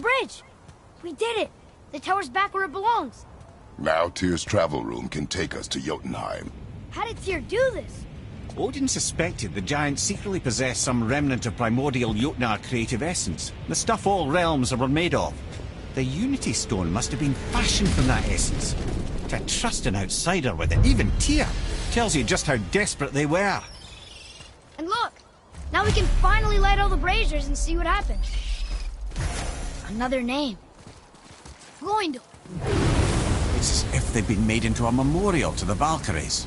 bridge! We did it! The tower's back where it belongs! Now Tyr's travel room can take us to Jotunheim. How did Tyr do this? Odin suspected the giant secretly possessed some remnant of primordial Jotnar creative essence, the stuff all realms were made of. The Unity Stone must have been fashioned from that essence. To trust an outsider with it, even Tyr, tells you just how desperate they were. And look! Now we can finally light all the braziers and see what happens. Another name. Gloindel. It's as if they've been made into a memorial to the Valkyries.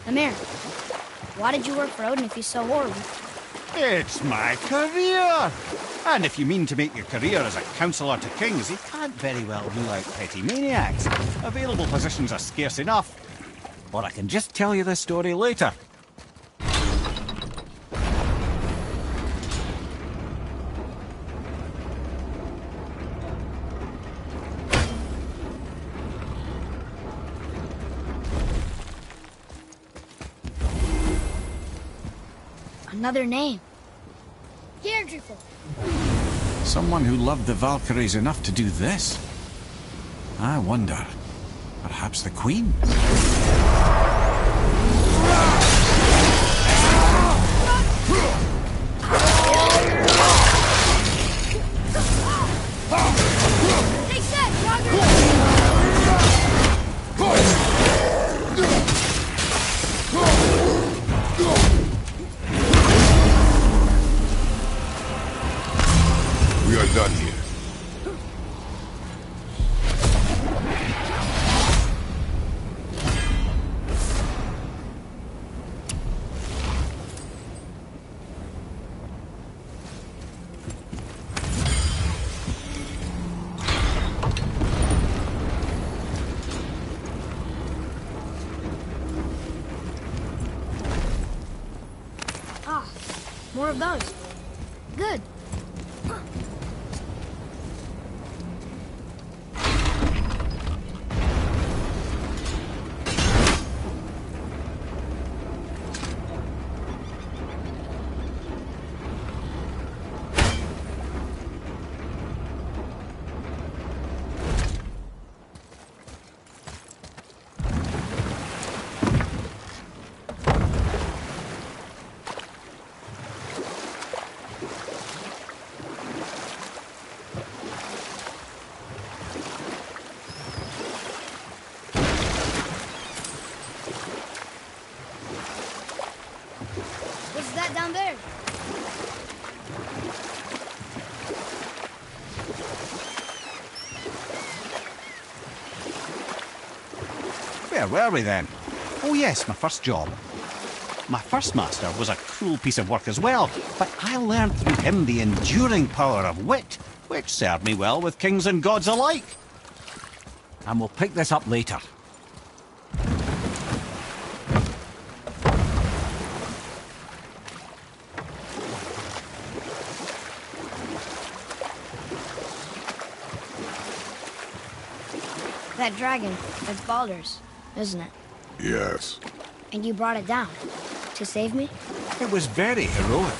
Amir, why did you work for Odin if he's so horrible? It's my career! And if you mean to make your career as a counsellor to kings, you can't very well rule out petty maniacs. Available positions are scarce enough. Or I can just tell you the story later. Another name. Deirdre. Someone who loved the Valkyries enough to do this? I wonder. Perhaps the Queen? Take that, We are done here. Ah, more of those. Good. What's that down there? Where were we then? Oh yes, my first job. My first master was a cruel piece of work as well, but I learned through him the enduring power of wit, which served me well with kings and gods alike. And we'll pick this up later. That dragon, that's Baldur's, isn't it? Yes. And you brought it down to save me? It was very heroic.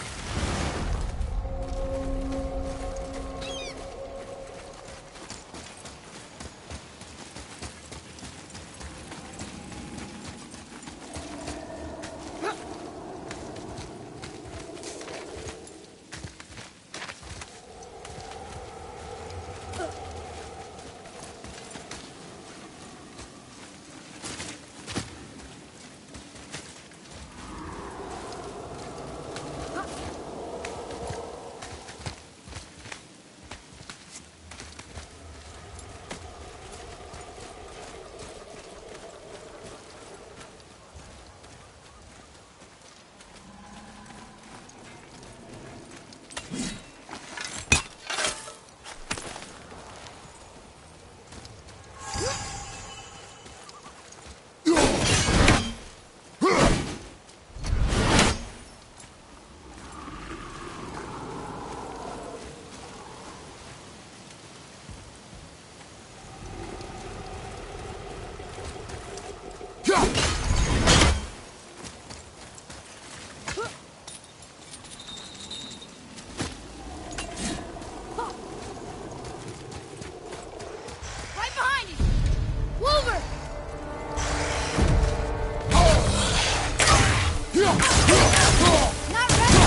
Not ready!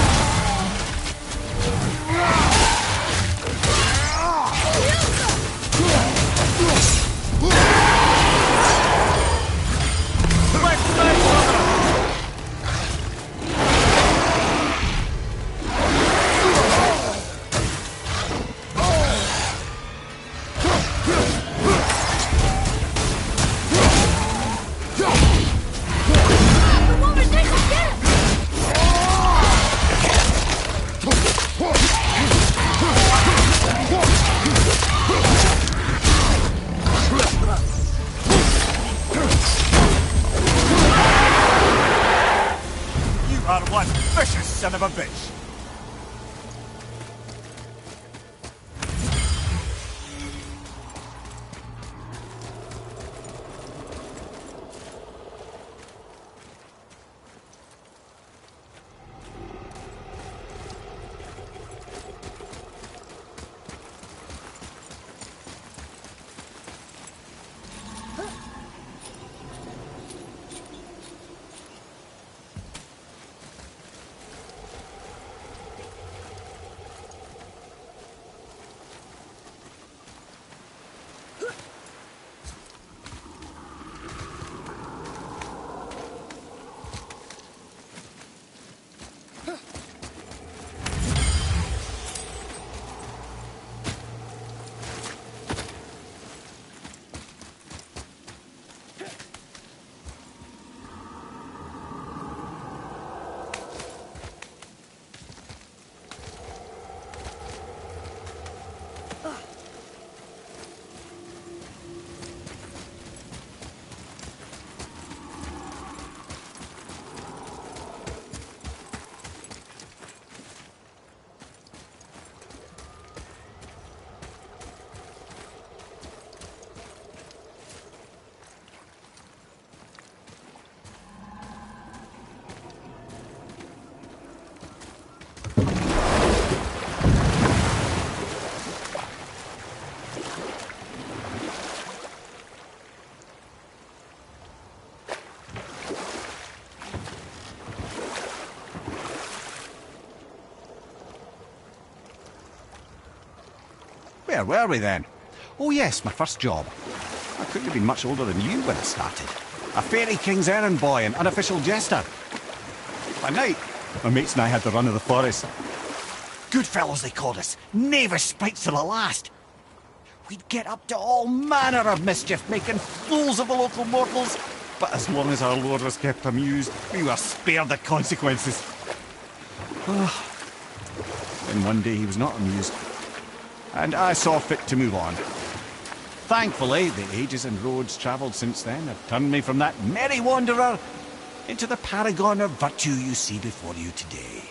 The won't resist us, get him! You are one vicious son of a bitch. Where were we then? Oh yes, my first job. I couldn't have been much older than you when I started. A fairy king's errand boy and unofficial jester. By night, my mates and I had the run of the forest. Good fellows they called us, knavish sprites to the last. We'd get up to all manner of mischief, making fools of the local mortals. But as long as our lord was kept amused, we were spared the consequences. Then one day he was not amused, and I saw fit to move on. Thankfully, the ages and roads travelled since then have turned me from that merry wanderer into the paragon of virtue you see before you today.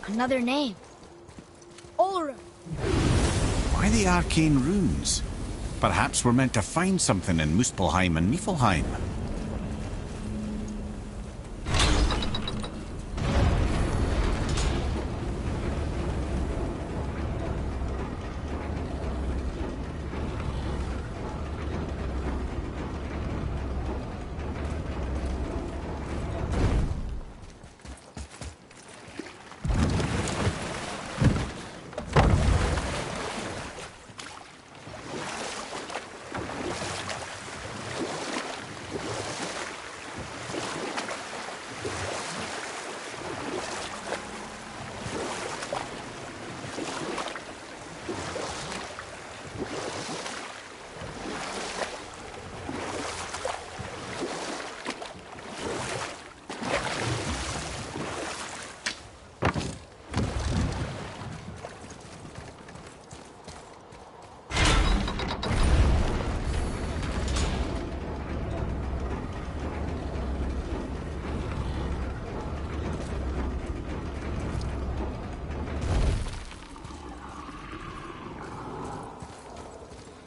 Another name. Ulra. Why the arcane runes? Perhaps we're meant to find something in Muspelheim and Niflheim.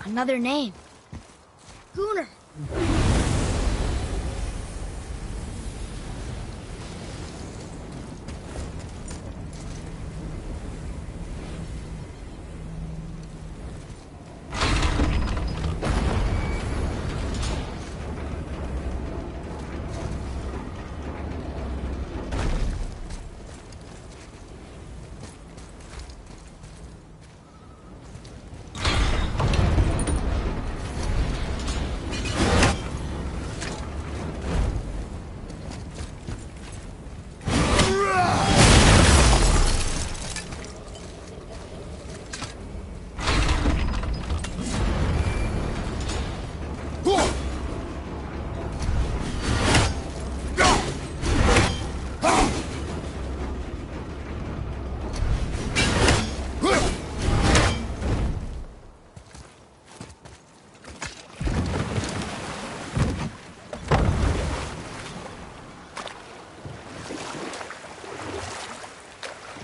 Another name. Gunnar.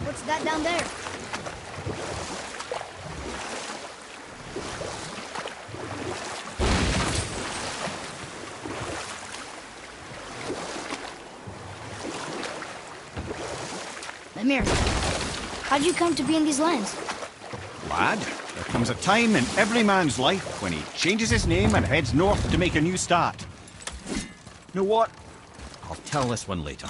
What's that down there? Lemire, how'd you come to be in these lands? Lad, there comes a time in every man's life when he changes his name and heads north to make a new start. You know what? I'll tell this one later.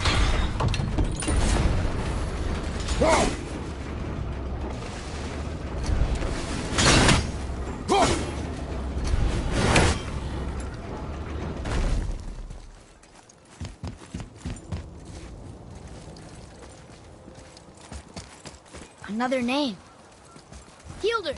Another name. Hildur.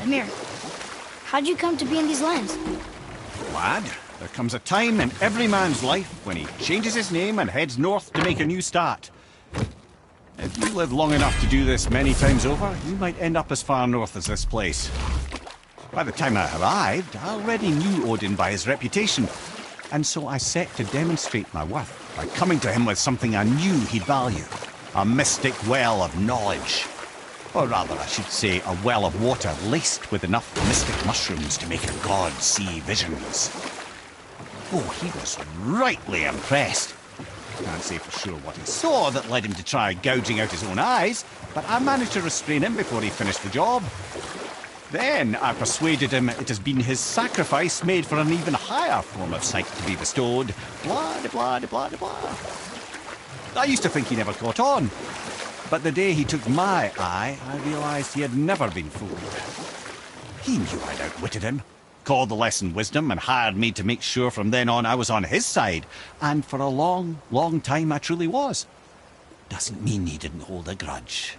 Lemire, how'd you come to be in these lands? Lad, there comes a time in every man's life when he changes his name and heads north to make a new start. If you live long enough to do this many times over, you might end up as far north as this place. By the time I arrived, I already knew Odin by his reputation, and so I set to demonstrate my worth by coming to him with something I knew he'd value. A mystic well of knowledge. Or rather, I should say, a well of water laced with enough mystic mushrooms to make a god see visions. Oh, he was rightly impressed. Can't say for sure what he saw that led him to try gouging out his own eyes, but I managed to restrain him before he finished the job. Then I persuaded him it has been his sacrifice made for an even higher form of sight to be bestowed. Blah, de blah, de blah, de blah. I used to think he never caught on. But the day he took my eye, I realised he had never been fooled. He knew I'd outwitted him, called the lesson wisdom, and hired me to make sure from then on I was on his side. And for a long, long time I truly was. Doesn't mean he didn't hold a grudge.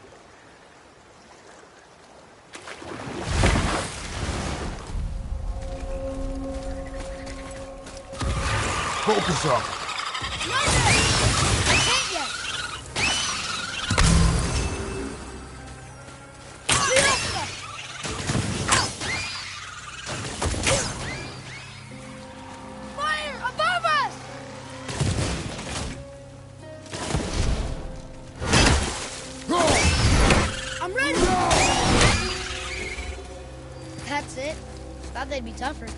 Focus up. I can't yet. Fire above us! I'm ready. That's it. Thought they'd be tougher.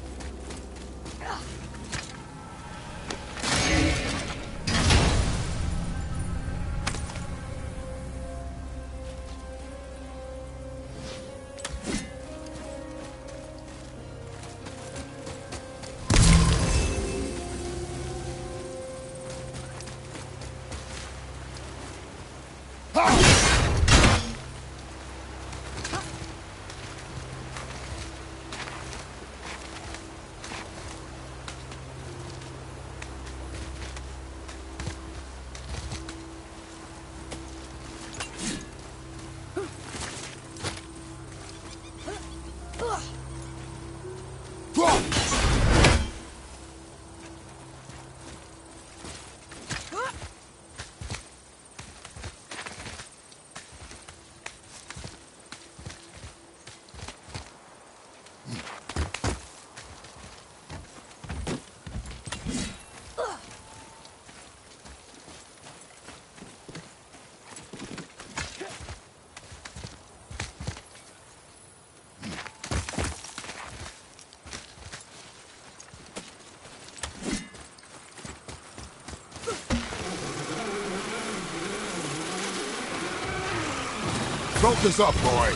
Focus up, boy.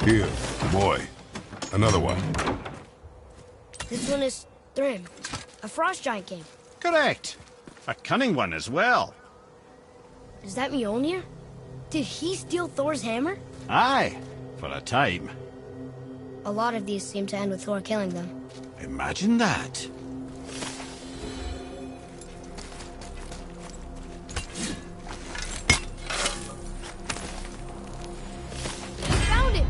Here, boy. Another one. This one is Thrym, a frost giant king. Correct. A cunning one as well. Is that Mjolnir? Did he steal Thor's hammer? Aye, for a time. A lot of these seem to end with Thor killing them. Imagine that. Found it!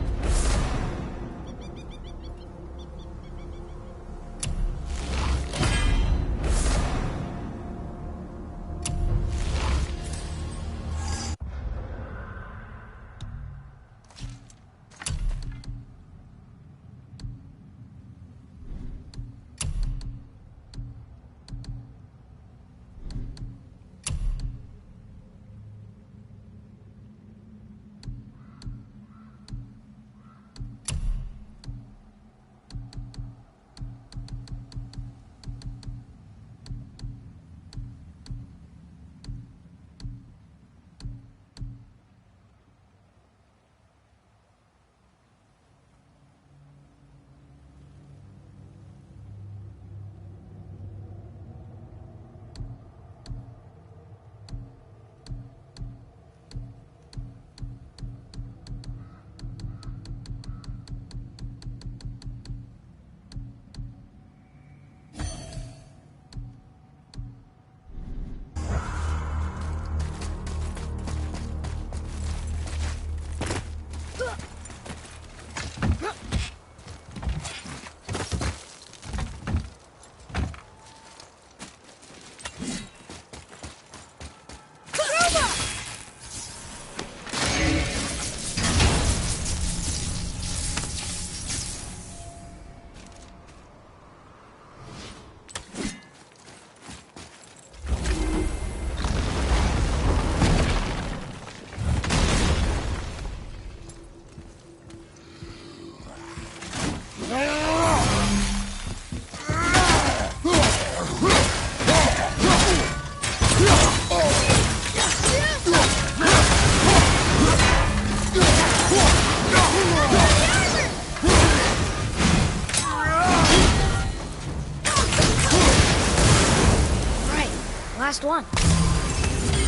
Last one.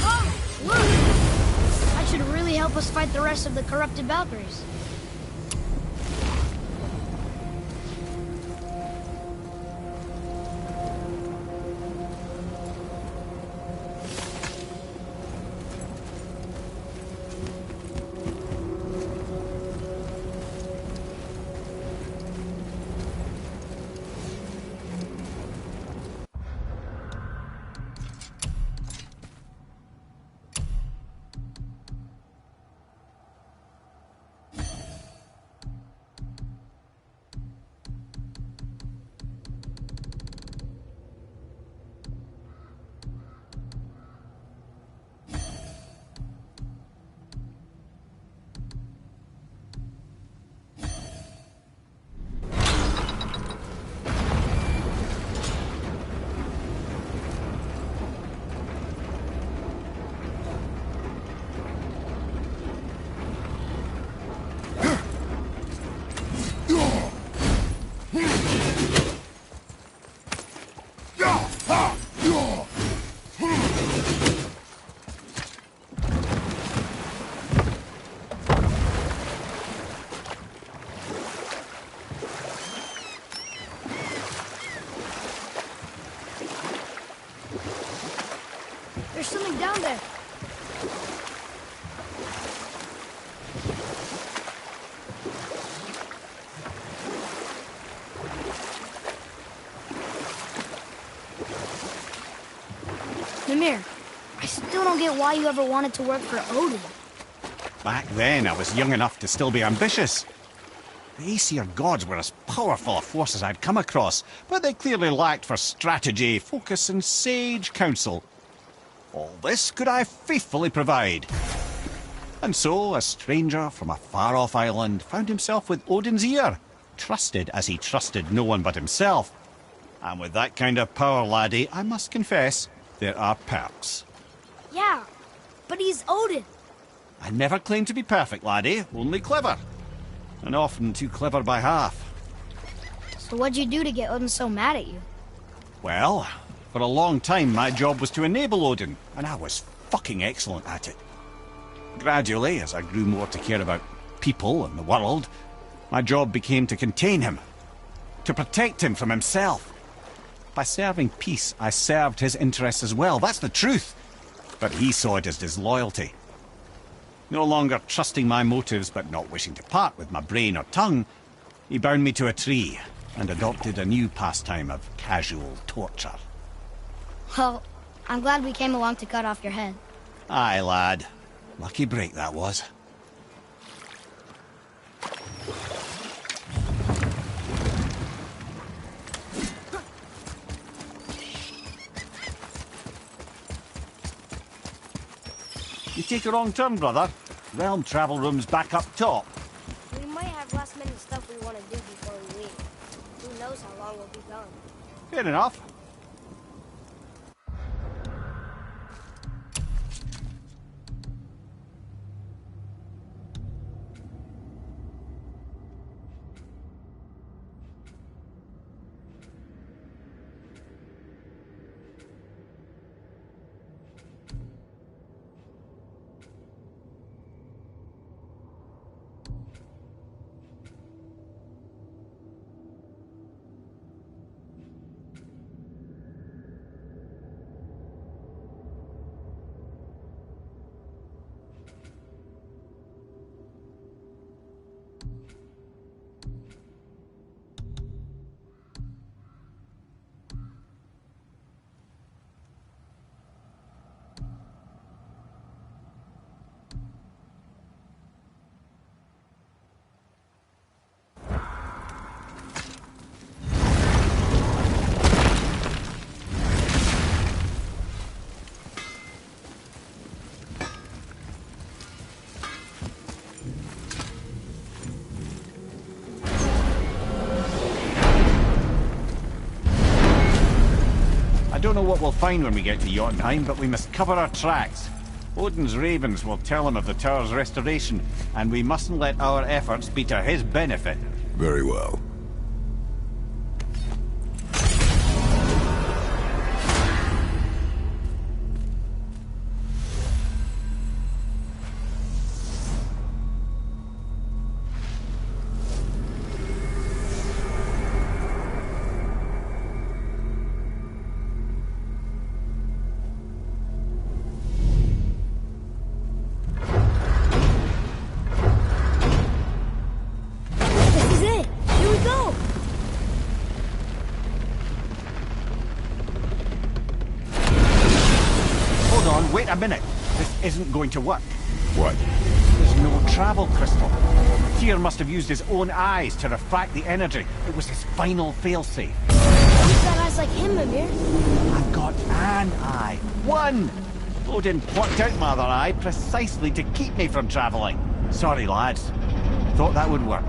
Oh, look! That should really help us fight the rest of the corrupted Valkyries. There's something down there. Mimir, I still don't get why you ever wanted to work for Odin. Back then, I was young enough to still be ambitious. The Aesir gods were as powerful a force as I'd come across, but they clearly lacked for strategy, focus and sage counsel. All this could I faithfully provide. And so, a stranger from a far-off island found himself with Odin's ear, trusted as he trusted no one but himself. And with that kind of power, laddie, I must confess, there are perks. Yeah, but he's Odin. I never claimed to be perfect, laddie, only clever. And often too clever by half. So what'd you do to get Odin so mad at you? Well, for a long time my job was to enable Odin, and I was fucking excellent at it. Gradually, as I grew more to care about people and the world, my job became to contain him, to protect him from himself. By serving peace, I served his interests as well, that's the truth. But he saw it as disloyalty. No longer trusting my motives, but not wishing to part with my brain or tongue, he bound me to a tree and adopted a new pastime of casual torture. Well, I'm glad we came along to cut off your head. Aye, lad. Lucky break that was. You take a wrong turn, brother. Realm travel room's back up top. We might have last-minute stuff we want to do before we leave. Who knows how long we'll be gone. Fair enough. I don't know what we'll find when we get to Jotunheim, but we must cover our tracks. Odin's ravens will tell him of the tower's restoration, and we mustn't let our efforts be to his benefit. Very well. Wait a minute. This isn't going to work. What? There's no travel crystal. Tyr must have used his own eyes to refract the energy. It was his final failsafe. You've got eyes like him, Mimir. I've got an eye. One! Odin plucked out my other eye precisely to keep me from travelling. Sorry, lads. Thought that would work.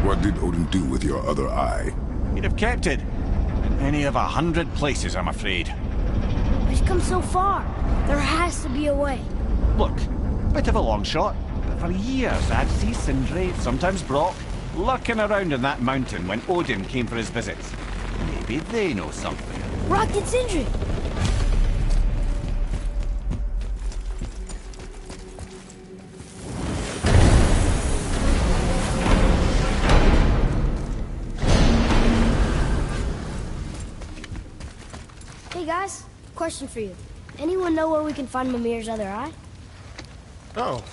What did Odin do with your other eye? He'd have kept it. In any of 100 places, I'm afraid. We've come so far. There has to be a way. Look, bit of a long shot, but for years I'd see Sindri, sometimes Brock, lurking around in that mountain when Odin came for his visits. Maybe they know something. Brock and Sindri. Hey guys, question for you. Anyone know where we can find Mimir's other eye? Oh.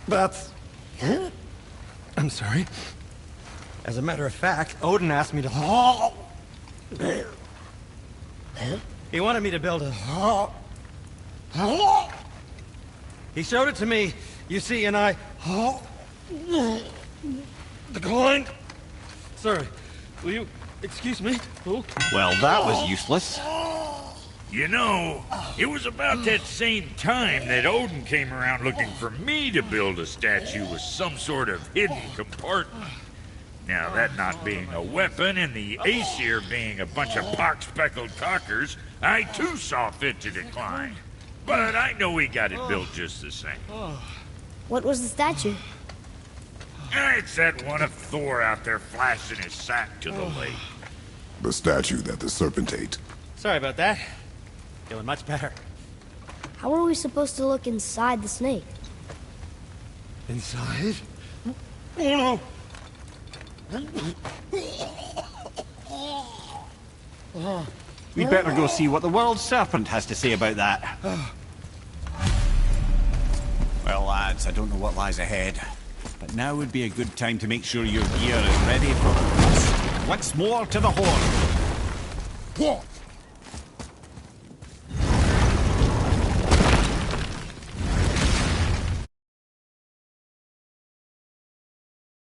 That's... I'm sorry. As a matter of fact, Odin asked me to... He wanted me to build a... He showed it to me You see, and I... declined. Sorry. Will you excuse me? Oh. Well, that was useless. You know, it was about that same time that Odin came around looking for me to build a statue with some sort of hidden compartment. Now, that not being a weapon and the Aesir being a bunch of pock-speckled cockers, I too saw fit to decline. But I know he got it built just the same. What was the statue? It's that one of Thor out there flashing his sack to the lake. The statue that the serpent ate. Sorry about that. Feeling much better. How are we supposed to look inside the snake? Inside? Oh no! We'd better go see what the world serpent has to say about that. Well, lads, I don't know what lies ahead, but now would be a good time to make sure your gear is ready for once more to the horn.